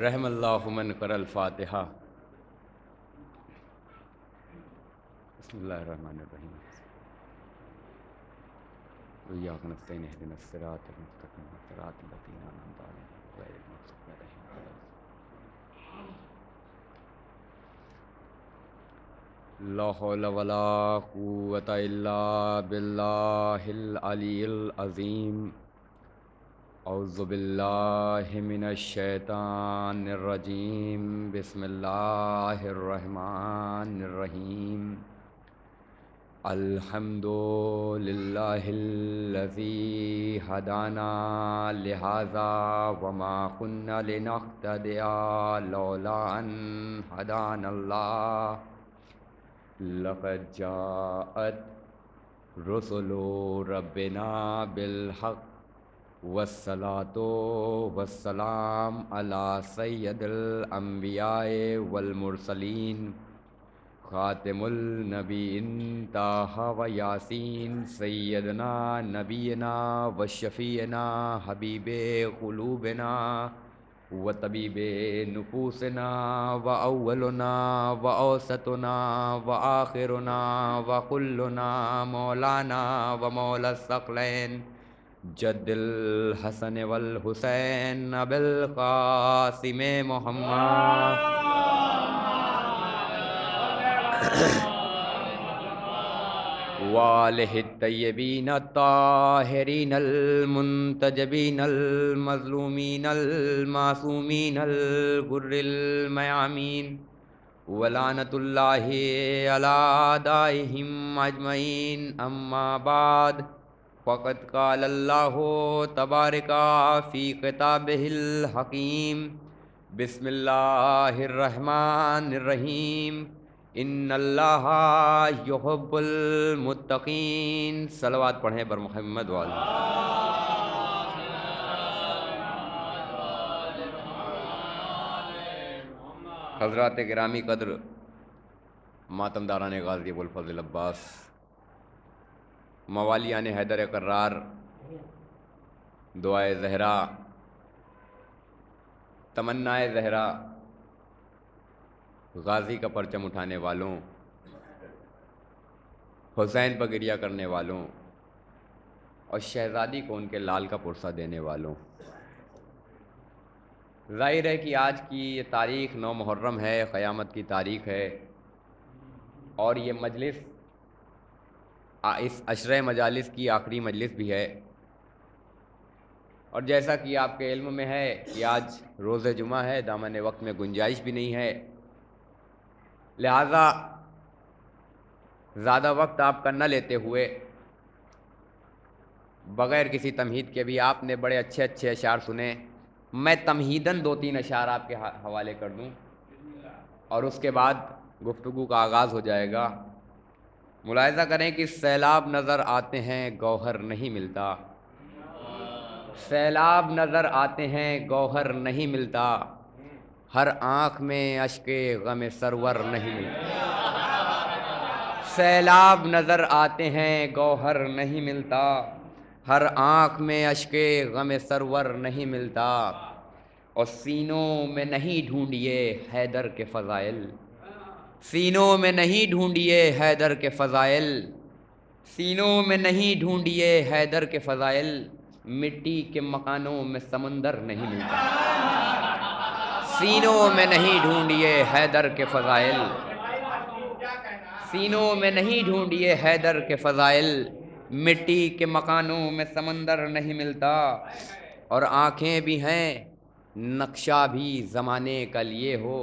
رحم اللہ من قرأ الفاتحہ۔ بسم اللہ الرحمن الرحیم۔ وإياك نستعين اهدنا الصراط المستقيم صراط الذين أنعمت عليهم غير المغضوب عليهم ولا الضالين۔ لا حول ولا قوة إلا بالله العلي العظيم۔ اعوذ باللہ من الشیطان الرجیم۔ بسم اللہ الرحمن الرحیم۔ الحمد للہ الذی ہدانا لہذا وما كنا لنہتدی لولا ان ہدانا اللہ۔ لقد جاءت رسل ربنا بالحق والصلاة والسلام على سید الانبیاء والمرسلین خاتم النبیین طٰہٰ و یاسین سیدنا نبینا وشفیعنا حبیب قلوبنا وطبیب نفوسنا واولنا واوسطنا وآخرنا وکلنا مولانا ومولا الثقلین جد الحسن والحسین ابی القاسم محمد وآلہ الطیبین الطاہرین المنتجبین المظلومین المعصومین الغر المیامین ولعنۃ اللہ علی اعدائہم اجمعین۔ اما بعد فقد قال اللہ تبارک فی کتابہ الحکیم۔ بسم اللہ الرحمن الرحیم۔ ان اللہ یحب المتقین۔ صلوات پڑھیں بر محمد وآلہ۔ حضرات گرامی قدر، ماتم داران غازی ابو الفضل عباس، موالیان حیدر کرار، دعائے زہرا، تمنائے زہرا، غازی کا پرچم اٹھانے والوں، حسین پر گریہ کرنے والوں اور شہزادی کو ان کے لال کا پرسہ دینے والوں، ظاہر ہے کہ آج کی یہ تاریخ 9 محرم ہے، قیامت کی تاریخ ہے، اور یہ مجلس اس عشرہ مجالس کی آخری مجلس بھی ہے۔ اور جیسا کہ آپ کے علم میں ہے کہ آج روز جمعہ ہے، دامن وقت میں گنجائش بھی نہیں ہے، لہذا زیادہ وقت آپ کا نہ لیتے ہوئے بغیر کسی تمہید کے بھی آپ نے بڑے اچھے اچھے اشعار سنے، میں تمہیداً 2-3 اشعار آپ کے حوالے کر دوں اور اس کے بعد گفتگو کا آغاز ہو جائے گا۔ ملاحظہ کریں کہ سیلاب نظر آتے ہیں گوہر نہیں ملتا، سیلاب نظر آتے ہیں گوہر نہیں ملتا، ہر آنکھ میں اشک غم سرور نہیں ملتا۔ سیلاب نظر آتے ہیں گوہر نہیں ملتا، ہر آنکھ میں اشک غم سرور نہیں ملتا، اور سینوں میں نہیں ڈھونڈیے حیدر کے فضائل، سینوں میں نہیں ڈھونڈیے حیدر کے فضائل، سینوں میں نہیں ڈھونڈیے حیدر کے فضائل، مٹی کے مکانوں میں سمندر نہیں ملتا۔ سینوں میں نہیں ڈھونڈیے حیدر کے فضائل، سینوں میں نہیں ڈھونڈیے حیدر کے فضائل، مٹی کے مکانوں میں سمندر نہیں ملتا، اور آنکھیں بھی ہیں نقشہ بھی زمانے کا لیے ہو،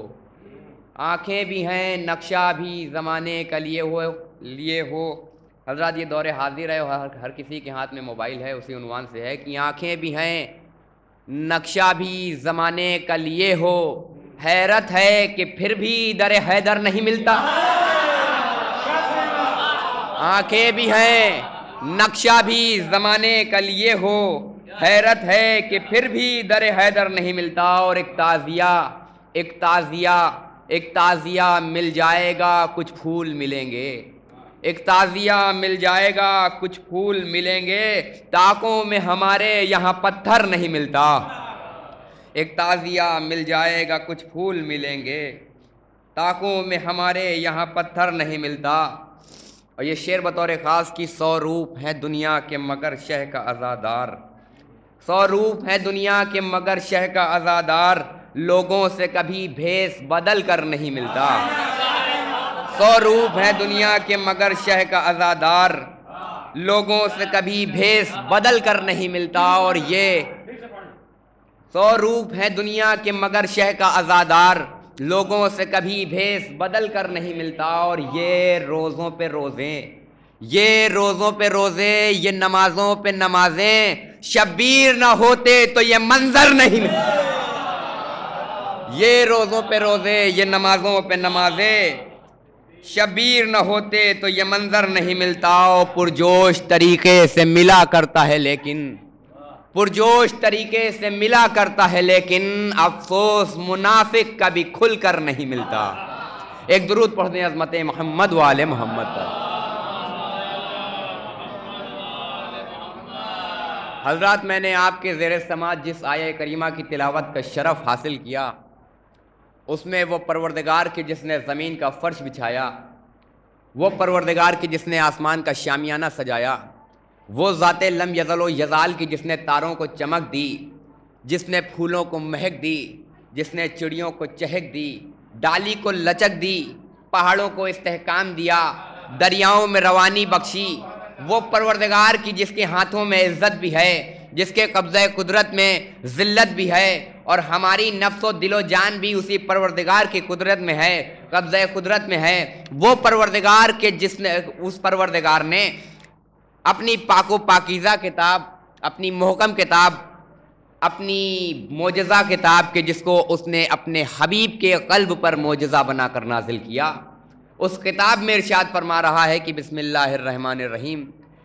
آنکھیں بھی ہیں نقشہ بھی زمانے کا لیے ہو۔ حضرات یہ دور حاضر ہے اور ہر کسی کے ہاتھ میں موبائل ہے، اسی عنوان سے ہے کہ آنکھیں بھی ہیں نقشہ بھی زمانے کا لیے ہو، حیرت ہے کہ پھر بھی در حیدر نہیں ملتا۔ آنکھیں بھی ہیں نقشہ بھی زمانے کا لیے ہو، حیرت ہے کہ پھر بھی در حیدر نہیں ملتا، اور ایک تعزیہ مل جائے گا کچھ پھول ملیں گے، ایک تعزیہ مل جائے گا کچھ پھول ملیں گے، تاکوں میں ہمارے یہاں پتھر نہیں ملتا۔ ایک تعزیہ مل جائے گا کچھ پھول ملیں گے، طاقوں میں ہمارے یہاں پتھر نہیں ملتا۔ اور یہ شعر بطور خاص کی 100 روپ ہیں دنیا کے مگر شہ کا عزادار، 100 روپ ہیں دنیا کے مگر شہ کا عزادار، لوگوں سے کبھی بھیس بدل کر نہیں ملتا۔ 100 روپ ہیں دنیا کے مگر شہ کا عزادار، لوگوں سے کبھی بھیس بدل کر نہیں ملتا۔ اور یہ 100 روپ ہیں دنیا کے مگر شہ کا عزادار، لوگوں سے کبھی بھیس بدل کر نہیں ملتا۔ اور یہ روزوں پہ روزے، یہ روزوں پہ روزے، یہ نمازوں پہ نمازیں، شبیر نہ ہوتے تو یہ منظر نہیں ملتا۔ یہ روزوں پہ روزے، یہ نمازوں پہ نمازیں، شبیر نہ ہوتے تو یہ منظر نہیں ملتا۔ پرجوش طریقے سے ملا کرتا ہے لیکن، پرجوش طریقے سے ملا کرتا ہے لیکن، افسوس منافق کبھی کھل کر نہیں ملتا۔ ایک درود پڑھ دیں عظمت محمد و آل محمد پر۔ حضرات، میں نے آپ کے زیر سماعت جس آیہ کریمہ کی تلاوت کا شرف حاصل کیا، اس میں وہ پروردگار کی جس نے زمین کا فرش بچھایا، وہ پروردگار کی جس نے آسمان کا شامیانہ سجایا، وہ ذات لم یزل و یزال کی جس نے تاروں کو چمک دی، جس نے پھولوں کو مہک دی، جس نے چڑیوں کو چہک دی، ڈالی کو لچک دی، پہاڑوں کو استحکام دیا، دریاؤں میں روانی بخشی، وہ پروردگار کی جس کے ہاتھوں میں عزت بھی ہے، جس کے قبضہ قدرت میں ذلت بھی ہے، اور ہماری نفس و دل و جان بھی اسی پروردگار کی قدرت میں ہے، قبضہ قدرت میں ہے۔ وہ پروردگار کے جس نے، اس پروردگار نے اپنی پاک و پاکیزہ کتاب، اپنی محکم کتاب، اپنی معجزہ کتاب کے جس کو اس نے اپنے حبیب کے قلب پر معجزہ بنا کر نازل کیا، اس کتاب میں ارشاد فرما رہا ہے کہ بسم اللہ الرحمن الرحیم،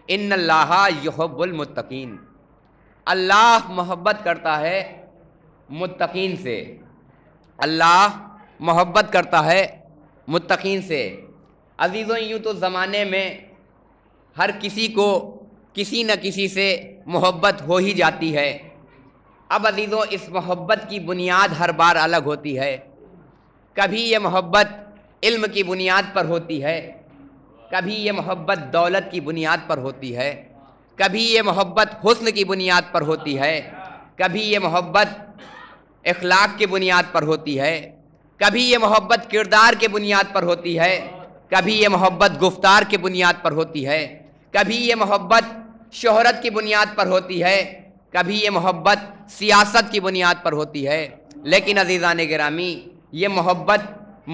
ان اللہ یحب المتقین، اللہ محبت کرتا ہے متقین سے، اللہ محبت کرتا ہے متقین سے۔ عزیزوں، یوں تو زمانے میں ہر کسی کو کسی نہ کسی سے محبت ہو ہی جاتی ہے۔ اب عزیزوں، اس محبت کی بنیاد ہر بار الگ ہوتی ہے۔ کبھی یہ محبت علم کی بنیاد پر ہوتی ہے، کبھی یہ محبت دولت کی بنیاد پر ہوتی ہے، کبھی یہ محبت حسن کی بنیاد پر ہوتی ہے، کبھی یہ محبت اخلاق کی بنیاد پر ہوتی ہے، کبھی یہ محبت کردار کے بنیاد پر ہوتی ہے، کبھی یہ محبت گفتار کی بنیاد پر ہوتی ہے، کبھی یہ محبت شہرت کی بنیاد پر ہوتی ہے، کبھی یہ محبت سیاست کی بنیاد پر ہوتی ہے۔ لیکن عزیزان گرامی، یہ محبت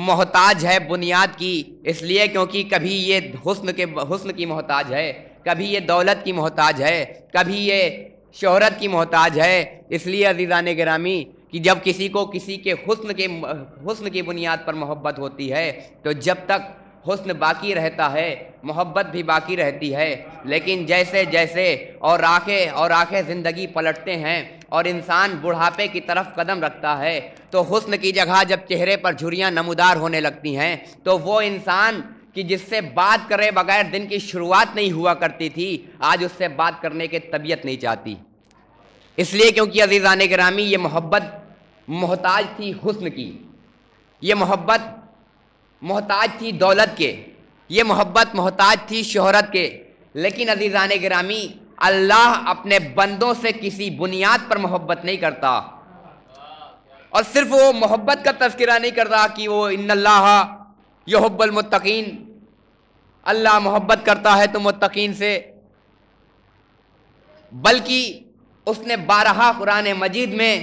محتاج ہے بنیاد کی، اس لیے کیونکہ کبھی یہ حسن کی محتاج ہے، کبھی یہ دولت کی محتاج ہے، کبھی یہ شہرت کی محتاج ہے۔ اس لیے عزیزان گرامی کہ جب کسی کو کسی کے حسن کی بنیاد پر محبت ہوتی ہے، تو جب تک حسن باقی رہتا ہے محبت بھی باقی رہتی ہے۔ لیکن جیسے جیسے اور آنکھیں زندگی پلٹتے ہیں اور انسان بڑھاپے کی طرف قدم رکھتا ہے، تو حسن کی جگہ جب چہرے پر جھریاں نمودار ہونے لگتی ہیں، تو وہ انسان کہ جس سے بات کرے بغیر دن کی شروعات نہیں ہوا کرتی تھی، آج اس سے بات کرنے کی طبیعت نہیں چاہتی۔ اس لیے کیونکہ عزیزان گرامی، یہ محبت محتاج تھی حسن کی، یہ محبت محتاج تھی دولت کے، یہ محبت محتاج تھی شہرت کے۔ لیکن عزیزان گرامی، اللہ اپنے بندوں سے کسی بنیاد پر محبت نہیں کرتا، اور صرف وہ محبت کا تذکرہ نہیں کرتا کہ وہ ان اللہ یحب المتقین، اللہ محبت کرتا ہے تو متقین سے، بلکہ اس نے بارہا قرآن مجید میں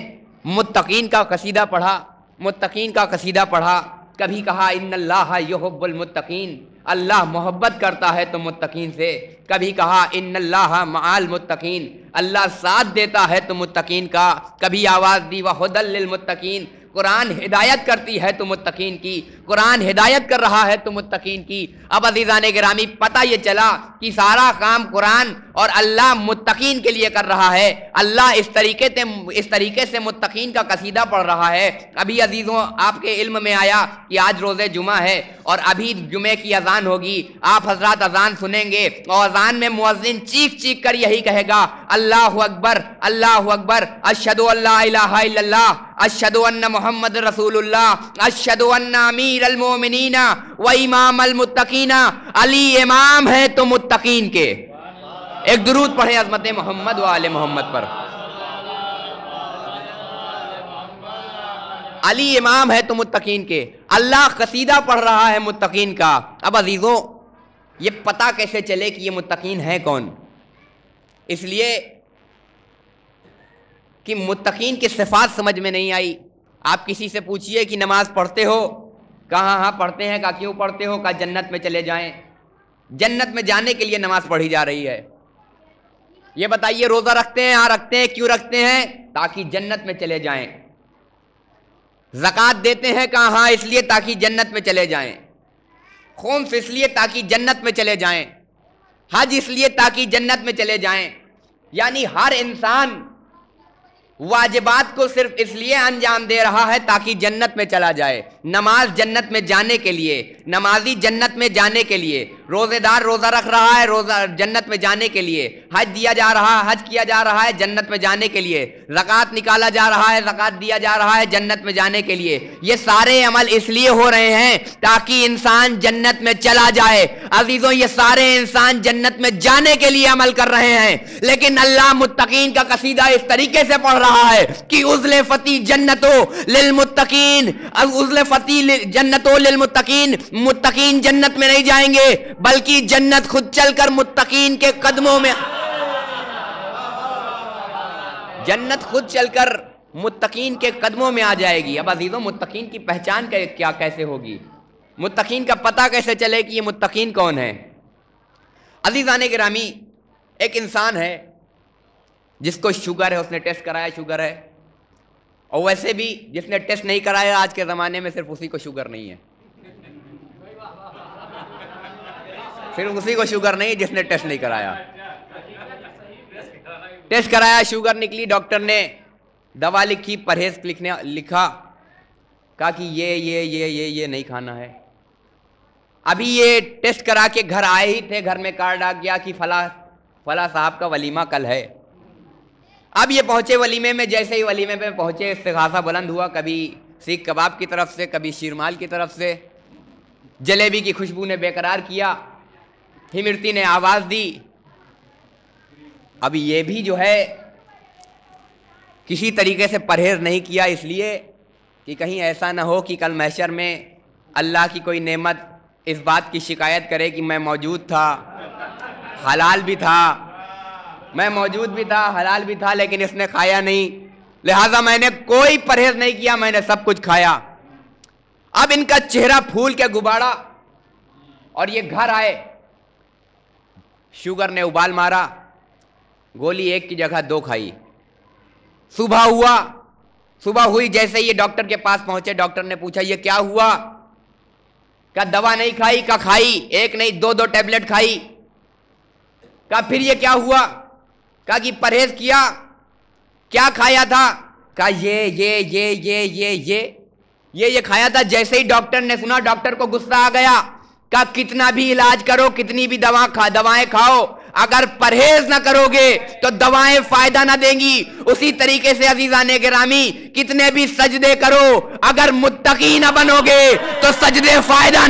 متقین کا قصیدہ پڑھا، متقین کا قصیدہ پڑھا۔ کبھی کہا ان اللہ یحب المتقین، اللہ محبت کرتا ہے تو متقین سے، کبھی کہا ان اللہ مع المتقین، اللہ ساتھ دیتا ہے تو متقین کا، کبھی آواز دی وہدی للمتقین، قرآن ہدایت کرتی ہے تو متقین کی، قرآن ہدایت کر رہا ہے تو متقین کی۔ اب عزیزان گرامی، پتہ یہ چلا کہ سارا کام قرآن اور اللہ متقین کے لیے کر رہا ہے. اللہ اس طریقے سے متقین کا قصیدہ پڑھ رہا ہے. ابھی عزیزوں آپ کے علم میں آیا کہ آج روز جمعہ ہے اور ابھی جمعے کی اذان ہوگی. آپ حضرات اذان سنیں گے اور اذان میں مؤذن چیخ چیخ کر یہی کہے گا اللہ اکبر اللہ اکبر اشہد ان لا الہ الا اللہ اشہد ان محمد رسول اللہ اشہد ان امیر المومنین و امام المتقین. علی امام ہے تو متقین کے. ایک درود پڑھیں عظمت محمد و آل محمد پر. علی امام ہے تو متقین کے. اللہ قصیدہ پڑھ رہا ہے متقین کا. اب عزیزوں یہ پتہ کیسے چلے کہ یہ متقین ہیں کون؟ اس لیے کہ متقین کی صفات سمجھ میں نہیں آئی. آپ کسی سے پوچھئے کہ نماز پڑھتے ہو؟ کہاں ہاں پڑھتے ہیں. کہا کیوں پڑھتے ہو؟ کہا جنت میں چلے جائیں. جنت میں جانے کے لیے نماز پڑھی جا رہی ہے. یہ بتائیے روزہ رکھتے ہیں؟ ہاں رکھتے ہیں. کیوں رکھتے ہیں؟ تاکہ جنت میں چلے جائیں. زکوٰۃ دیتے ہیں؟ کہاں ہاں اس لیے تاکہ جنت میں چلے جائیں. خمس اس لیے تاکہ جنت میں چلے جائیں. حج اس لیے تاکہ جنت میں چلے جائیں. یعنی ہر انسان واجبات کو صرف اس لیے انجام دے رہا ہے تاکہ جنت میں چلا جائے. نماز جنت میں جانے کے لیے، نمازی جنت میں جانے کے لیے. روزے دار روزہ رکھ رہا ہے روزہ جنت میں جانے کے لیے. حج دیا جا رہا ہے، حج کیا جا رہا ہے جنت میں جانے کے لیے. زکوٰۃ نکالا جا رہا ہے، زکوٰۃ دیا جا رہا ہے جنت میں جانے کے لیے. یہ سارے عمل اس لیے ہو رہے ہیں تاکہ انسان جنت میں چلا جائے. عزیزوں یہ سارے انسان جنت میں جانے کے لیے عمل کر رہے ہیں. لیکن اللہ متقین کا قصیدہ اس طریقے سے پڑھ رہا ہے کہ ازلفتی جنتو للمتقین، ازلفتی جنتو للمتقین. متقین جنت میں نہیں جائیں گے بلکہ جنت خود چل کر متقین کے قدموں میں، جنت خود چل کر متقین کے قدموں میں آ جائے گی. اب عزیزوں متقین کی پہچان کیا کیسے ہوگی؟ متقین کا پتہ کیسے چلے کہ یہ متقین کون ہے؟ عزیزان گرامی ایک انسان ہے جس کو شوگر ہے، اس نے ٹیسٹ کرایا شوگر ہے. اور ویسے بھی جس نے ٹیسٹ نہیں کرایا آج کے زمانے میں صرف اسی کو شوگر نہیں ہے. صرف اسی کو شوگر نہیں جس نے ٹیسٹ نہیں کرایا. ٹیسٹ کرایا شوگر نکلی، ڈاکٹر نے دوا لکھی، پرہیز لکھا، کہا کہ یہ نہیں کھانا ہے. ابھی یہ ٹیسٹ کرا کے گھر آئے ہی تھے، گھر میں کارڈ آ گیا کہ فلاں صاحب کا ولیمہ کل ہے. اب یہ پہنچے ولیمے میں. جیسے ہی ولیمے پہ پہنچے استغاثہ بلند ہوا، کبھی سیخ کباب کی طرف سے، کبھی شیرمال کی طرف سے. جلیبی کی خوشبو نے بےقرار کیا، ہمرتی نے آواز دی. اب یہ بھی جو ہے کسی طریقے سے پرہیز نہیں کیا، اس لیے کہ کہیں ایسا نہ ہو کہ کل محشر میں اللہ کی کوئی نعمت اس بات کی شکایت کرے کہ میں موجود تھا، حلال بھی تھا، میں موجود بھی تھا، حلال بھی تھا، لیکن اس نے کھایا نہیں، لہٰذا میں نے کوئی پرہیز نہیں کیا، میں نے سب کچھ کھایا. اب ان کا چہرہ پھول کے غبارہ اور یہ گھر آئے. شوگر نے ابال مارا، گولی ایک کی جگہ 2 کھائی. صبح ہوئی جیسے یہ ڈاکٹر کے پاس پہنچے. ڈاکٹر نے پوچھا یہ کیا ہوا؟ کہا دوا نہیں کھائی. کہا کھائی، 1 نہیں 2 ٹیبلٹ کھائی. کہا پھر یہ کیا ہوا؟ کہا کہ پرہیز کیا. کیا کھایا تھا؟ کہا یہ کھایا تھا. جیسے ہی ڈاکٹر نے سنا ڈاکٹر کو غصہ آ گیا. کہا کتنا بھی علاج کرو، کتنی بھی دوائیں کھاؤ، اگر پرہیز نہ کرو گے تو دوائیں فائدہ نہ دیں گی. اسی طریقے سے عزیزان گرامی کتنے بھی سجدے کرو، اگر متقی نہ بنو گے تو سجدے فائدہ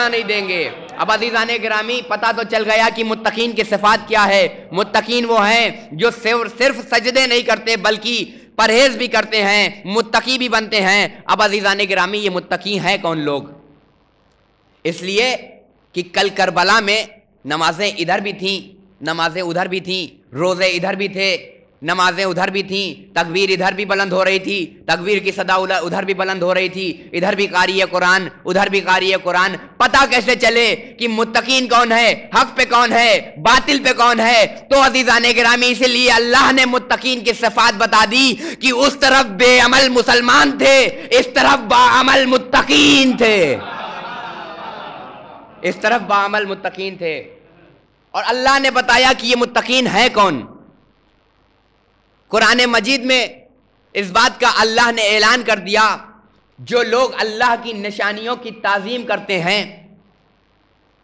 نہیں دیں گے. اب عزیزان گرامی پتہ تو چل گیا کہ متقین کی صفات کیا ہے. متقین وہ ہیں جو صرف سجدے نہیں کرتے بلکہ پرہیز بھی کرتے ہیں، متقی بھی بنتے ہیں. اب عزیزان گرامی یہ متقی ہیں کون لوگ؟ اس لیے کہ کل کربلا میں نمازیں ادھر بھی تھیں، نمازیں ادھر بھی تھیں، روزے ادھر بھی تھے، نمازیں ادھر بھی تھیں، تکبیر ادھر بھی بلند ہو رہی تھی، تکبیر کی صدا ادھر بھی بلند ہو رہی تھی، ادھر بھی قاری قرآن ادھر بھی قاری قرآن. پتہ کیسے چلے کہ متقین کون ہے، حق پہ کون ہے، باطل پہ کون ہے؟ تو عزیزان گرامی اس لیے اللہ نے متقین کی صفات بتا دی کہ اس طرف بے عمل مسلمان تھے، اس طرف با عمل متقین تھے. اس طرف باعمل متقین تھے، اور اللہ نے بتایا کہ یہ متقین ہیں کون۔ قرآن مجید میں اس بات کا اللہ نے اعلان کر دیا، جو لوگ اللہ کی نشانیوں کی تعظیم کرتے ہیں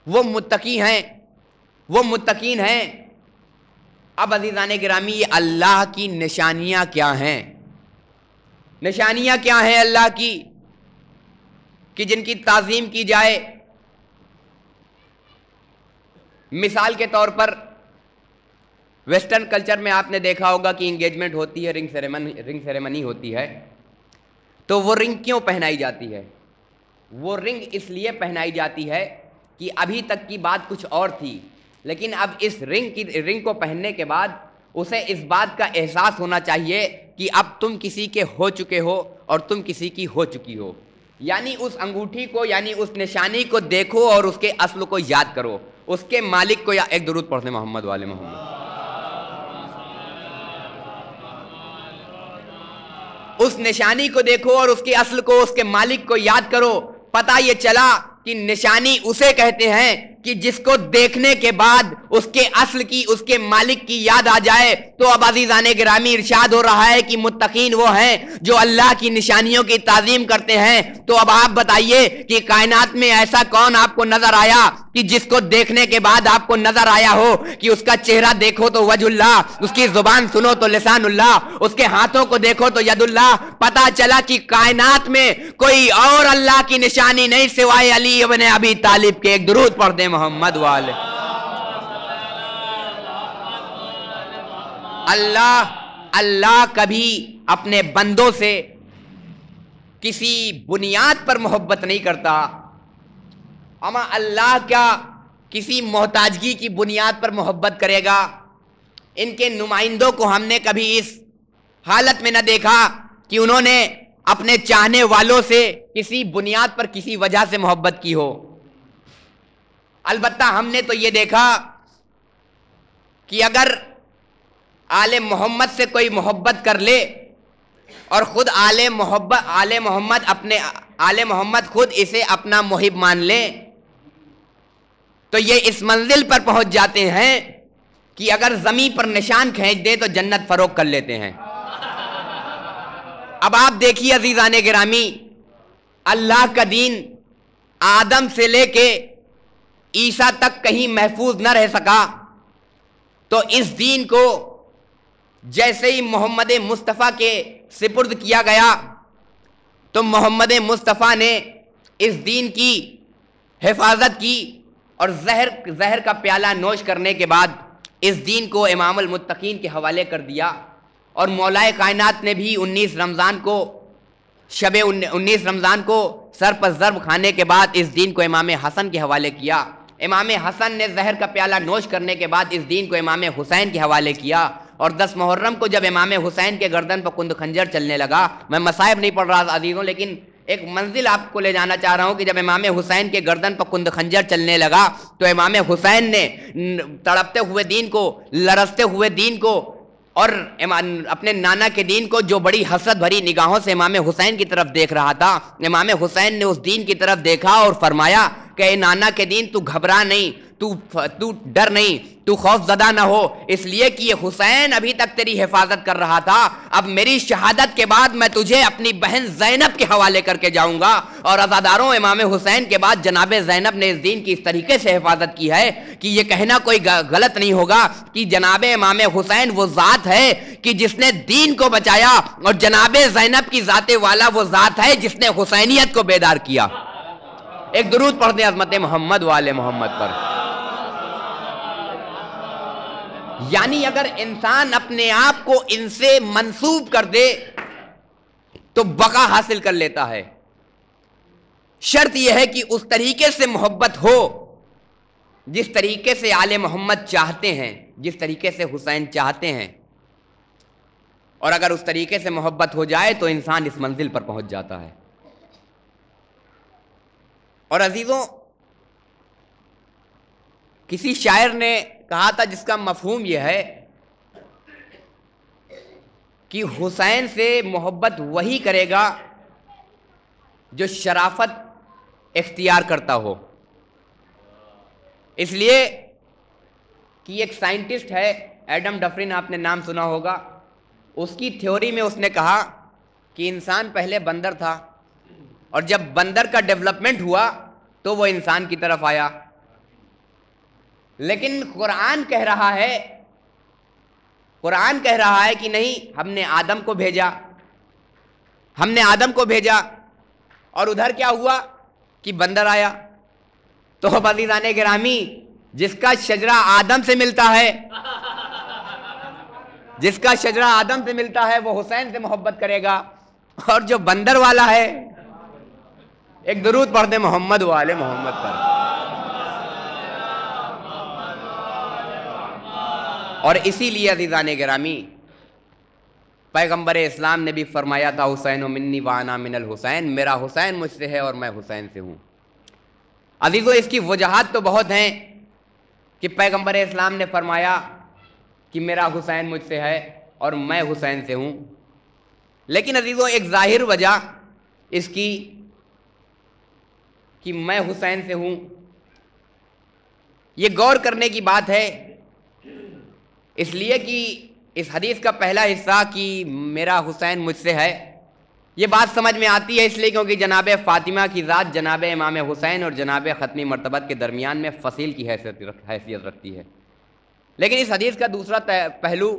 وہ متقی ہیں، وہ متقین ہیں۔ اب عزیزان گرامی، یہ اللہ کی نشانیاں کیا ہیں؟ نشانیاں کیا ہیں اللہ کی کہ جن کی تعظیم کی جائے؟ مثال کے طور پر ویسٹرن کلچر میں آپ نے دیکھا ہوگا کہ انگیجمنٹ ہوتی ہے، رنگ سیریمنی ہوتی ہے، تو وہ رنگ کیوں پہنائی جاتی ہے؟ وہ رنگ اس لیے پہنائی جاتی ہے کہ ابھی تک کی بات کچھ اور تھی، لیکن اب اس رنگ کو پہننے کے بعد اسے اس بات کا احساس ہونا چاہیے کہ اب تم کسی کے ہو چکے ہو اور تم کسی کی ہو چکی ہو۔ یعنی اس انگوٹھی کو، یعنی اس نشانی کو دیکھو اور اس کے اصل کو یاد کرو، اس کے مالک کو۔ یا ایک درود پڑھتے محمد والے محمد۔ اس نشانی کو دیکھو اور اس کے اصل کو، اس کے مالک کو یاد کرو۔ پتہ یہ چلا کہ نشانی اسے کہتے ہیں کہ جس کو دیکھنے کے بعد اس کے اصل کی، اس کے مالک کی یاد آ جائے۔ تو اب عزیزان گرامی ارشاد ہو رہا ہے کہ متقین وہ ہیں جو اللہ کی نشانیوں کی تعظیم کرتے ہیں۔ تو اب آپ بتائیے کہ کائنات میں ایسا کون آپ کو نظر آیا کہ جس کو دیکھنے کے بعد آپ کو نظر آیا ہو کہ اس کا چہرہ دیکھو تو وجہ اللہ، اس کی زبان سنو تو لسان اللہ، اس کے ہاتھوں کو دیکھو تو ید اللہ۔ پتہ چلا کہ کائنات میں کوئی اور اللہ کی نشانی نہیں سوائے علی ابن ابی طالب کے۔ ایک درود پڑھ دیں محمد والے۔ اللہ کبھی اپنے بندوں سے کسی بنیاد پر محبت نہیں کرتا، اما اللہ کیا کسی محتاجگی کی بنیاد پر محبت کرے گا؟ ان کے نمائندوں کو ہم نے کبھی اس حالت میں نہ دیکھا کہ انہوں نے اپنے چاہنے والوں سے کسی بنیاد پر، کسی وجہ سے محبت کی ہو۔ البتہ ہم نے تو یہ دیکھا کہ اگر آل محمد سے کوئی محبت کر لے اور خود آل محمد خود اسے اپنا محب مان لے، تو یہ اس منزل پر پہنچ جاتے ہیں کہ اگر زمین پر نشان کھینچ دے تو جنت فروخت کر لیتے ہیں۔ اب آپ دیکھیے عزیزان گرامی، اللہ کا دین آدم سے لے کے عیسیٰ تک کہیں محفوظ نہ رہ سکا، تو اس دین کو جیسے ہی محمد مصطفیٰ کے سپرد کیا گیا تو محمد مصطفیٰ نے اس دین کی حفاظت کی، اور زہر کا پیالہ نوش کرنے کے بعد اس دین کو امام المتقین کے حوالے کر دیا۔ اور مولا کائنات نے بھی 19 رمضان کو سر پر ضرب کھانے کے بعد اس دین کو امام حسن کے حوالے کیا۔ امام حسن نے زہر کا پیالہ نوش کرنے کے بعد اس دین کو امام حسین کے حوالے کیا، اور 10 محرم کو جب امام حسین کے گردن پر کند خنجر چلنے لگا، میں مصائب نہیں پڑھ رہا عزیزوں، لیکن ایک منزل آپ کو لے جانا چاہ رہا ہوں کہ جب امام حسین کے گردن پر کند خنجر چلنے لگا تو امام حسین نے تڑپتے ہوئے دین کو، لرزتے ہوئے دین کو، اور اپنے نانا کے دین کو جو بڑی حسرت بھری نگاہوں سے امام حسین کی طرف دیکھ رہا تھا، امام حسین نے اس دین کی طرف دیکھا اور فرمایا کہ اے نانا کے دین، تو گھبرا نہیں، تو ڈر نہیں، تو خوف زدہ نہ ہو، اس لیے کہ یہ حسین ابھی تک تیری حفاظت کر رہا تھا، اب میری شہادت کے بعد میں تجھے اپنی بہن زینب کے حوالے کر کے جاؤں گا۔ اور عزاداروں، امام حسین کے بعد جناب زینب نے اس دین کی اس طریقے سے حفاظت کی ہے کہ یہ کہنا کوئی غلط نہیں ہوگا کہ جناب امام حسین وہ ذات ہے کہ جس نے دین کو بچایا، اور جناب زینب کی ذات والا وہ ذات ہے جس نے حسینیت کو بیدار کیا۔ ایک درود پڑھ دیں عظمت محمد والے محمد پر۔ یعنی اگر انسان اپنے آپ کو ان سے منسوب کر دے تو بقا حاصل کر لیتا ہے۔ شرط یہ ہے کہ اس طریقے سے محبت ہو جس طریقے سے آل محمد چاہتے ہیں، جس طریقے سے حسین چاہتے ہیں، اور اگر اس طریقے سے محبت ہو جائے تو انسان اس منزل پر پہنچ جاتا ہے۔ اور عزیزوں، کسی شاعر نے کہا تھا جس کا مفہوم یہ ہے کہ حسین سے محبت وہی کرے گا جو شرافت اختیار کرتا ہو۔ اس لیے کہ ایک سائنٹسٹ ہے ایڈم ڈفرن، آپ نے نام سنا ہوگا، اس کی تھیوری میں اس نے کہا کہ انسان پہلے بندر تھا، اور جب بندر کا ڈیولپمنٹ ہوا تو وہ انسان کی طرف آیا۔ لیکن قرآن کہہ رہا ہے کہ نہیں، ہم نے آدم کو بھیجا اور ادھر کیا ہوا کہ بندر آیا۔ تو عزیزان گرامی، جس کا شجرہ آدم سے ملتا ہے وہ حسین سے محبت کرے گا، اور جو بندر والا ہے، ایک درود پڑھ دیں محمد و آل محمد پر۔ اور اسی لیے عزیزان گرامی، پیغمبر اسلام نے بھی فرمایا تھا حسین منی وانا من الحسین، میرا حسین مجھ سے ہے اور میں حسین سے ہوں۔ عزیزو، اس کی وجوہات تو بہت ہیں کہ پیغمبر اسلام نے فرمایا کہ میرا حسین مجھ سے ہے اور میں حسین سے ہوں، لیکن عزیزو ایک ظاہر وجہ اس کی کہ میں حسین سے ہوں، یہ غور کرنے کی بات ہے، اس لیے کہ اس حدیث کا پہلا حصہ کہ میرا حسین مجھ سے ہے، یہ بات سمجھ میں آتی ہے اس لیے کیونکہ جناب فاطمہ کی ذات جناب امام حسین اور جناب ختمی مرتبت کے درمیان میں فصیل کی حیثیت رکھتی ہے۔ لیکن اس حدیث کا دوسرا پہلو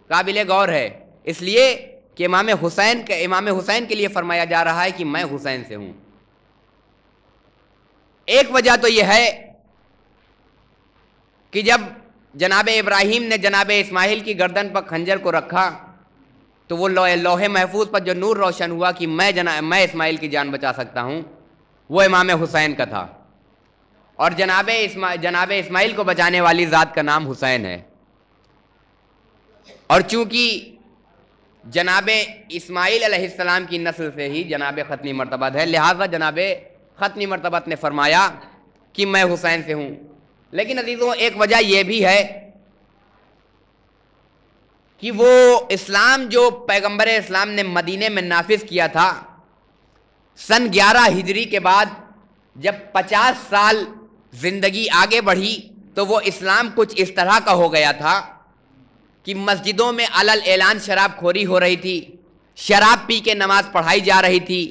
قابل غور ہے، اس لیے کہ امام حسین کے لیے فرمایا جا رہا ہے کہ میں حسین سے ہوں۔ ایک وجہ تو یہ ہے کہ جب جناب ابراہیم نے جناب اسماعیل کی گردن پر خنجر کو رکھا تو وہ لوح محفوظ پر جو نور روشن ہوا کہ میں اسماعیل کی جان بچا سکتا ہوں، وہ امام حسین کا تھا، اور جناب اسماعیل کو بچانے والی ذات کا نام حسین ہے۔ اور چونکہ جناب اسماعیل علیہ السلام کی نسل سے ہی جناب ختمی مرتبت ہے، لہٰذا جناب ختمی مرتبت نے فرمایا کہ میں حسین سے ہوں۔ لیکن عزیزوں، ایک وجہ یہ بھی ہے کہ وہ اسلام جو پیغمبر اسلام نے مدینے میں نافذ کیا تھا، سن 11 ہجری کے بعد جب 50 سال زندگی آگے بڑھی تو وہ اسلام کچھ اس طرح کا ہو گیا تھا کہ مسجدوں میں علل اعلان شراب خوری ہو رہی تھی، شراب پی کے نماز پڑھائی جا رہی تھی،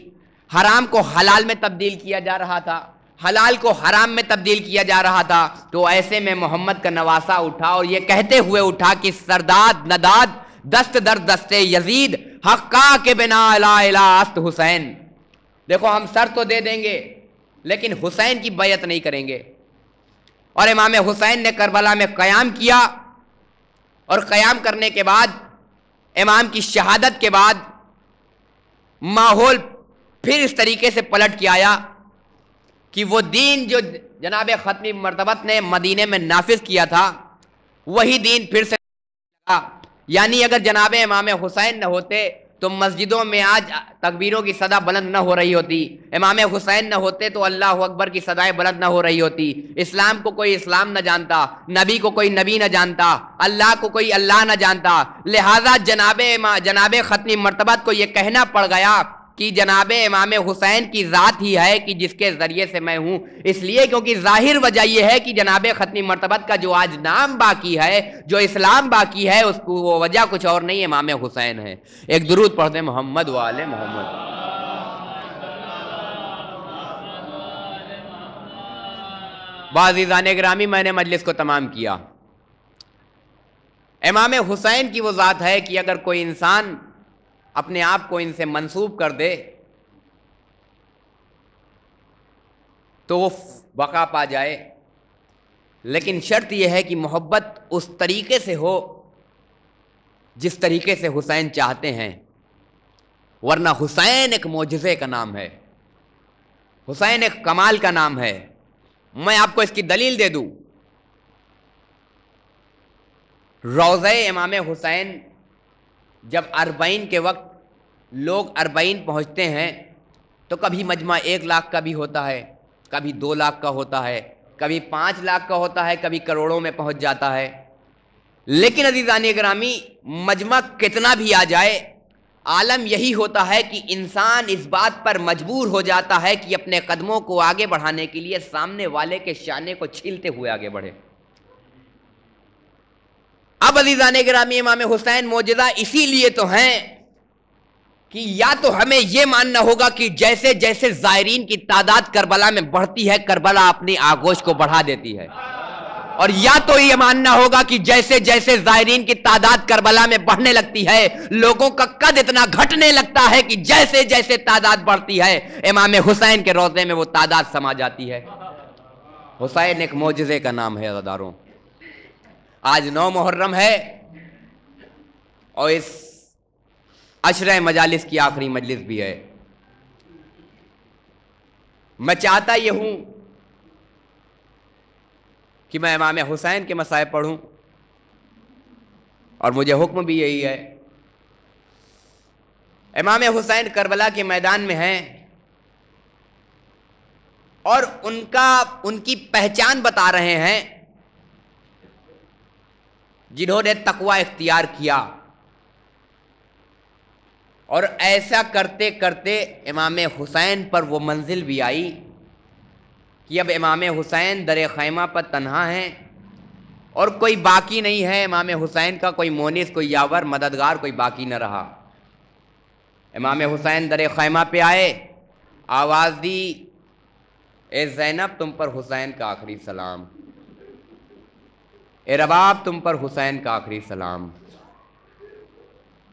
حرام کو حلال میں تبدیل کیا جا رہا تھا، حلال کو حرام میں تبدیل کیا جا رہا تھا۔ تو ایسے میں محمد کا نواسہ اٹھا اور یہ کہتے ہوئے اٹھا کہ سرداد نداد دست در دست یزید حقا کے بنا لا الہ است حسین، دیکھو ہم سر تو دے دیں گے لیکن حسین کی بیعت نہیں کریں گے۔ اور امام حسین نے کربلا میں قیام کیا، اور قیام کرنے کے بعد امام کی شہادت کے بعد ماحول پھر اس طریقے سے پلٹ کے آیا کہ وہ دین جو جناب ختمی مرتبت نے مدینے میں نافذ کیا تھا وہی دین پھر سے لگا۔ یعنی اگر جناب امام حسین نہ ہوتے تو مسجدوں میں آج تکبیروں کی صدا بلند نہ ہو رہی ہوتی، امام حسین نہ ہوتے تو اللہ اکبر کی صدائیں بلند نہ ہو رہی ہوتی، اسلام کو کوئی اسلام نہ جانتا، نبی کو کوئی نبی نہ جانتا، اللہ کو کوئی اللہ نہ جانتا۔ لہٰذا جناب ختمی مرتبت کو یہ کہنا پڑ گیا کہ جناب امام حسین کی ذات ہی ہے کہ جس کے ذریعے سے میں ہوں، اس لیے کیونکہ ظاہر وجہ یہ ہے کہ جناب ختمی مرتبت کا جو آج نام باقی ہے، جو اسلام باقی ہے، اس کو وہ وجہ کچھ اور نہیں امام حسین ہے۔ ایک درود پڑھ دیں محمد و آل محمد۔ عزیزان گرامی، میں نے مجلس کو تمام کیا۔ امام حسین کی وہ ذات ہے کہ اگر کوئی انسان اپنے آپ کو ان سے منسوب کر دے تو وہ بقا پا جائے، لیکن شرط یہ ہے کہ محبت اس طریقے سے ہو جس طریقے سے حسین چاہتے ہیں، ورنہ حسین ایک معجزے کا نام ہے، حسین ایک کمال کا نام ہے۔ میں آپ کو اس کی دلیل دے دوں، روضہ امام حسین جب 40 کے وقت لوگ 40 پہنچتے ہیں تو کبھی مجمع 1 لاکھ کا بھی ہوتا ہے، کبھی 2 لاکھ کا ہوتا ہے، کبھی 5 لاکھ کا ہوتا ہے، کبھی کروڑوں میں پہنچ جاتا ہے۔ لیکن عزیزان گرامی، مجمع کتنا بھی آ جائے، عالم یہی ہوتا ہے کہ انسان اس بات پر مجبور ہو جاتا ہے کہ اپنے قدموں کو آگے بڑھانے کے لیے سامنے والے کے شانے کو چھیلتے ہوئے آگے بڑھے۔ اب عزیزان گرامی امام حسین معجزہ اسی لیے تو ہیں کہ یا تو ہمیں یہ ماننا ہوگا کہ جیسے جیسے زائرین کی تعداد کربلا میں بڑھتی ہے کربلا اپنی آغوش کو بڑھا دیتی ہے، اور یا تو یہ ماننا ہوگا کہ جیسے جیسے زائرین کی تعداد کربلا میں بڑھنے لگتی ہے لوگوں کا قد اتنا گھٹنے لگتا ہے کہ جیسے جیسے تعداد بڑھتی ہے امام حسین کے روضے میں وہ تعداد سما جاتی ہے۔ حسین ایک معجزے کا نام ہے عزاداروں۔ آج 9 محرم ہے اور اس عشرہ مجالس کی آخری مجلس بھی ہے۔ میں چاہتا یہ ہوں کہ میں امام حسین کے مصائب پڑھوں، اور مجھے حکم بھی یہی ہے۔ امام حسین کربلا کے میدان میں ہیں اور ان کی پہچان بتا رہے ہیں جنہوں نے تقوی اختیار کیا، اور ایسا کرتے کرتے امام حسین پر وہ منزل بھی آئی کہ اب امام حسین در خیمہ پر تنہا ہیں اور کوئی باقی نہیں ہے، امام حسین کا کوئی مونس، کوئی یاور، مددگار کوئی باقی نہ رہا۔ امام حسین در خیمہ پہ آئے، آواز دی، اے زینب تم پر حسین کا آخری سلام، اے رباب تم پر حسین کا آخری سلام،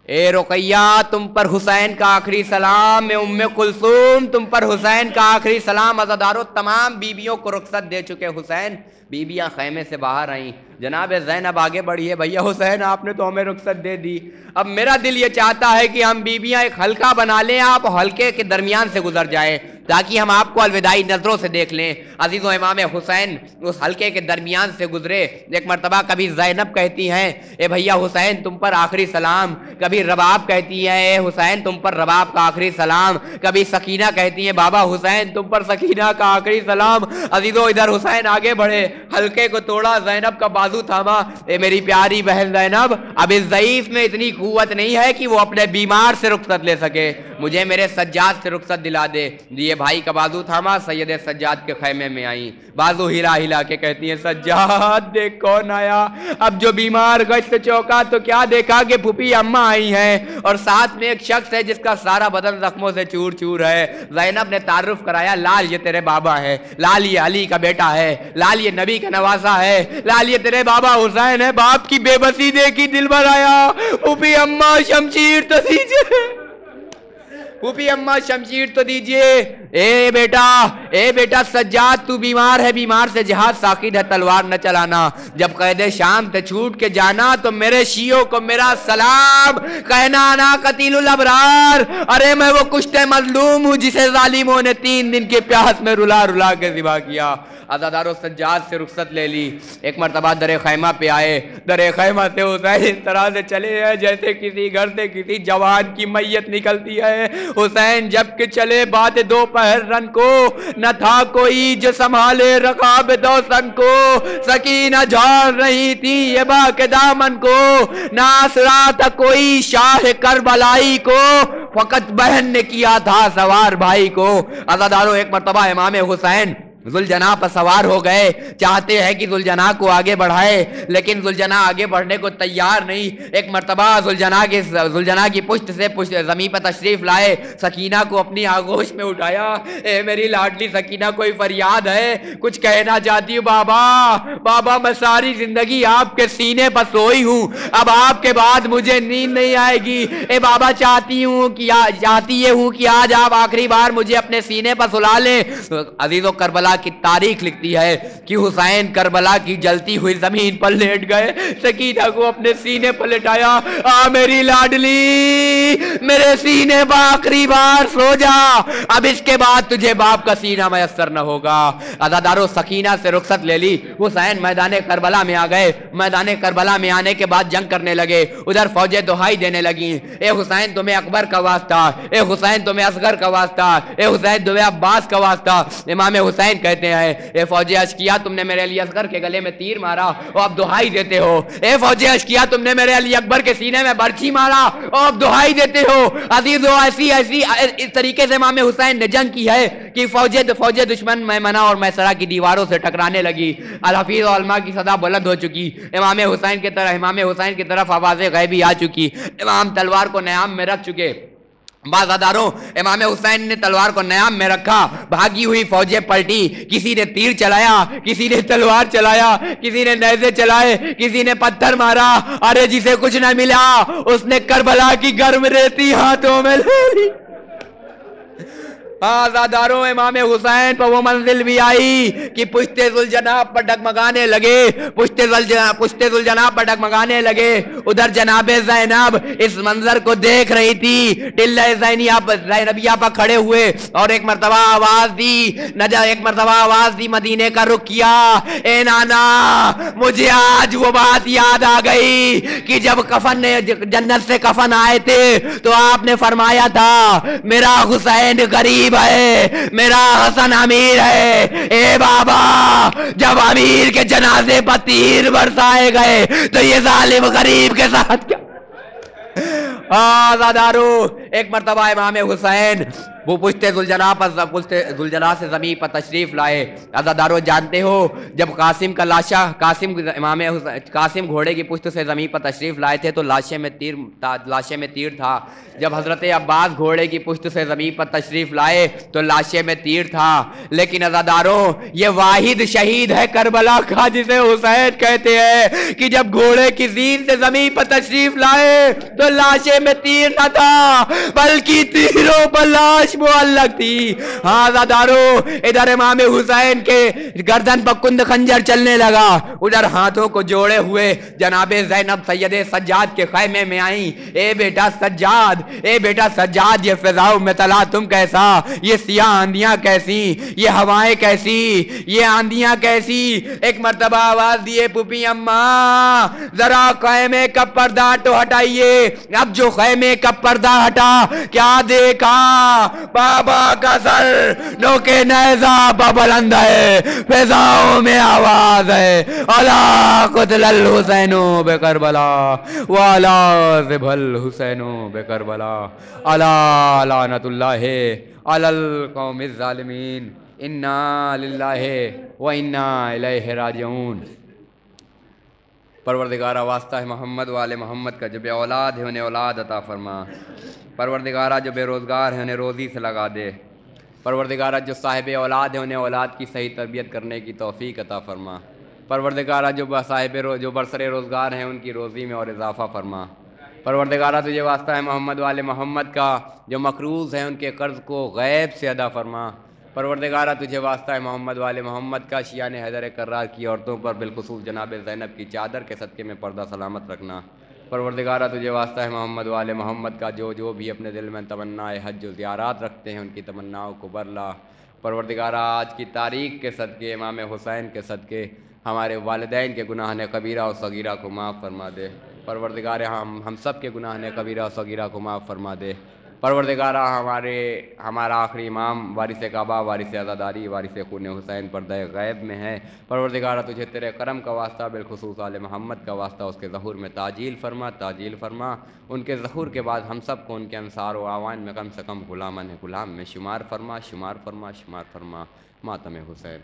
اے رقیہ تم پر حسین کا آخری سلام، اے ام کلثوم تم پر حسین کا آخری سلام۔ عزادارو تمام بیویوں کو رخصت دے چکے حسین، بیویاں خیمے سے باہر آئیں، جناب زینب آگے بڑھی ہے، بھیا حسین آپ نے تو ہمیں رخصت دے دی، اب میرا دل یہ چاہتا ہے کہ ہم بیویاں ایک حلقہ بنا لیں، آپ حلقے کے درمیان سے گزر جائیں تاکہ ہم آپ کو الوداعی نظروں سے دیکھ لیں۔ عزیزو امام حسین اس حلقے کے درمیان سے گزرے، ایک مرتبہ کبھی زینب کہتی ہیں اے بھیا حسین تم پر آخری سلام، کبھی رباب کہتی ہیں اے حسین تم پر رباب کا آخری سلام، کبھی سکینہ کہتی ہیں بابا حسین تم پر سکینہ کا آخری سلام۔ عزیزو ادھر حسین آگے بڑھے، حلقے کو توڑا، زینب کا بازو تھاما، اے میری پیاری بہن زینب اب اس ضعیف میں اتنی قوت نہیں ہے کہ وہ اپنے بیمار سے رخصت لے سکے، مجھے میرے سجاد سے رخصت دلا دے۔ یہ بھائی کا بازو تھاما، سید سجاد کے خیمے میں آئیں، بازو ہلا ہلا کے کہتی ہیں سجاد دیکھ کون آیا، اب جو بیمار گشت چوکا تو کیا دیکھا کہ پھوپھی اماں آئی ہیں اور ساتھ میں ایک شخص ہے جس کا سارا بدن زخموں سے چور چور ہے۔ زینب نے تعارف کرایا، لال یہ تیرے بابا ہے، لال یہ علی کا بیٹا ہے، لال یہ نبی کا نواسا ہے، لال یہ تیرے بابا حسین ہے۔ باپ کی بے بسی دیکھی دل بھر آیا، پھوپھی اماں شمشیر تو دیجئے، پھوپھی اماں شمشیر تو دیجئے، اے بیٹا سجاد تو بیمار ہے، بیمار سے جہاد ساقط ہے، تلوار نہ چلانا، جب قید شام تے چھوٹ کے جانا تو میرے شیعوں کو میرا سلام کہنا، انا قتیل الابرار، ارے میں وہ کشتے مظلوم ہوں جسے ظالموں نے 3 دن کے پیاس میں رلا رلا کے ذبح کیا۔ عزادارو سجاد سے رخصت لے لی، ایک مرتبہ در خیمہ پہ آئے، در خیمہ سے حسین اس طرح سے چلے ہیں جیسے کسی گھر سے کسی جوان کی میت نکلتی ہے۔ حسین جب کہ چلے بعد دوپہر رن کو، نہ تھا کوئی جو سنبھالے رقاب دوسن کو، سکینہ جھاڑ رہی تھی یہ با کے دامن کو، نہ آسرا تھا کوئی شاہ کربلائی کو، فقط بہن نے کیا تھا سوار بھائی کو۔ عزادارو ایک مرتبہ امام حسین ذوالجناح پر سوار ہو گئے، چاہتے ہیں کہ ذوالجناح کو آگے بڑھائے لیکن ذوالجناح آگے بڑھنے کو تیار نہیں۔ ایک مرتبہ ذوالجناح کی پشت سے زمین پر تشریف لائے، سکینہ کو اپنی آغوش میں اٹھایا، اے میری لاڈلی سکینہ کوئی فریاد ہے، کچھ کہنا چاہتی ہوں بابا میں ساری زندگی آپ کے سینے پر سوئی ہوں، اب آپ کے بعد مجھے نیند نہیں آئے گی، اے بابا چاہتی یہ ہوں کہ آج آپ آخری بار مجھے اپنے سینے پر سلا لیں۔ عزیزو کربلا کی تاریخ لکھتی ہے کہ حسین کربلا کی جلتی ہوئی زمین پر لیٹ گئے، سکینہ کو اپنے سینے پر لٹایا، آ میری لاڈلی میرے سینے پر آخری بار سو جا، اب اس کے بعد تجھے باپ کا سینہ میسر نہ ہوگا۔ عزادارو سکینہ سے رخصت لے لی، حسین میدان کربلا میں آ گئے، میدان کربلا میں آنے کے بعد جنگ کرنے لگے، ادھر فوجیں دہائی دینے لگیں، اے حسین تمہیں اکبر کا واسطہ، اے حسین تمہیں اصغر کا واسطہ، اے حسین تمہیں عباس کا واسطہ۔ امام حسین کہتے ہیں اے فوج اشکیا تم نے میرے علی اصغر کے گلے میں تیر مارا اور اب دہائی دیتے ہو، اے فوج اشکیا تم نے میرے علی اکبر کے سینے میں برچھی مارا اور اب دہائی دیتے ہو۔ عزیزو ایسی اس طریقے سے امام حسین نے جنگ کی ہے کہ فوج دشمن میمنہ اور میسرہ کی دیواروں سے ٹکرانے لگی، الحفیظ علماء کی صدا بلند ہو چکی، امام حسین کی طرف آواز غیبی آ چکی، امام تلوار کو نیام میں رکھ چکے۔ بعض اداروں امام حسین نے تلوار کو نیام میں رکھا، بھاگی ہوئی فوجیں پلٹی، کسی نے تیر چلایا، کسی نے تلوار چلایا، کسی نے نیزے چلائے، کسی نے پتھر مارا، ارے جسے کچھ نہ ملا اس نے کربلا کی گرم ریتی ہاتھوں میں لے لی۔ آزاداروں امام حسین پر وہ منزل بھی آئی کہ پشت ذوالجناب پر ڈگمگانے لگے، پشت ذوالجناب پر ڈگمگانے لگے۔ ادھر جناب زینب اس منظر کو دیکھ رہی تھی، ٹلہ زینبیہ پر کھڑے ہوئے اور ایک مرتبہ آواز دی مدینے کا رخ کیا، اے نانا مجھے آج وہ بات یاد آ گئی کہ جب جنت سے کفن آئے تھے تو آپ نے فرمایا تھا میرا حسین غریب ہے، میرا حسن امیر ہے۔ اے بابا جب امیر کے جنازے پر تیر برسائے گئے تو یہ ظالم غریب کے ساتھ کیا؟ آزادارو ایک مرتبہ امام حسین وہ پشت ذوالجلال سے زمین پر تشریف لائے۔ عزادارو جانتے ہو جب قاسم گھوڑے کی پشت سے زمین پر تشریف لائے تھے تو لاشے میں تیر تھا، جب حضرت عباس گھوڑے کی پشت سے زمین پر تشریف لائے تو لاشے میں تیر تھا، لیکن عزادارو یہ واحد شہید ہے کربلا کا جسے حسین کہتے ہیں کہ جب گھوڑے کی زین سے زمین پر تشریف لائے تو لاشے میں تیر نہ تھا بلکہ تیروں پر لاش معلق تھی۔ ہاں عزادارو ادھر امام حسین کے گردن پر کند خنجر چلنے لگا، ادھر ہاتھوں کو جوڑے ہوئے جناب زینب سید سجاد کے خیمے میں آئیں، اے بیٹا سجاد یہ فضاؤں میں تلا تم کیسا، یہ سیاہ آندیاں کیسی، یہ ہوائیں کیسی، یہ آندیاں کیسی۔ ایک مرتبہ آواز دیے پھوپھی اماں ذرا خیمے کا پردہ تو ہٹائیے۔ اب جو خیمے کا پردہ ہٹا کیا دیکھا، بابا کا سر نوکے نیزہ پہ بلند ہے، فضاؤں میں آواز ہے الا قتل الحسین بکربلا والا ذبح الحسین بکربلا الا لعنت اللہ علی القوم الظالمین انا للہ و انا الیہ راجعون۔ پروردگارہ واسطہ ہے محمد والے محمد کا جو بے اولاد ہے انہیں اولاد عطا فرما، پروردگارہ جو بے روزگار ہے انہیں روزی سے لگا دے، پروردگارہ جو صاحب اولاد ہے انہیں اولاد کی صحیح تربیت کرنے کی توفیق عطا فرما، پروردگارہ جو برسر روزگار ہیں ان کی روزی میں اور اضافہ فرما، پروردگارہ تجھے واسطہ ہے محمد والے محمد کا جو مقروض ہیں ان کے قرض کو غیب سے ادا فرما، پروردگارہ تجھے واسطہ ہے محمد والے محمد کا شیان حیدر کرار کی عورتوں پر بالخصوص جناب زینب کی چادر کے صدقے میں پردہ سلامت رکھنا، پروردگارہ تجھے واسطہ ہے محمد والے محمد کا جو بھی اپنے دل میں تمنا حج و زیارات رکھتے ہیں ان کی تمناؤں کو برلا، پروردگارہ آج کی تاریخ کے صدقے امام حسین کے صدقے ہمارے والدین کے گناہ کبیرہ و صغیرہ کو معاف فرما دے، پروردگارہ ہم سب کے گناہ کبیرہ و صغیرہ کو معاف فرما دے، پروردگارہ ہمارا آخری امام وارث کعبہ وارث عزاداری وارث خون حسین پردہ غیب میں ہے، پروردگارہ تجھے تیرے کرم کا واسطہ بالخصوص آل محمد کا واسطہ اس کے ظہور میں تعجیل فرما، ان کے ظہور کے بعد ہم سب کو ان کے انصار و اعوان میں کم سے کم غلام میں شمار فرما، ماتم حسین۔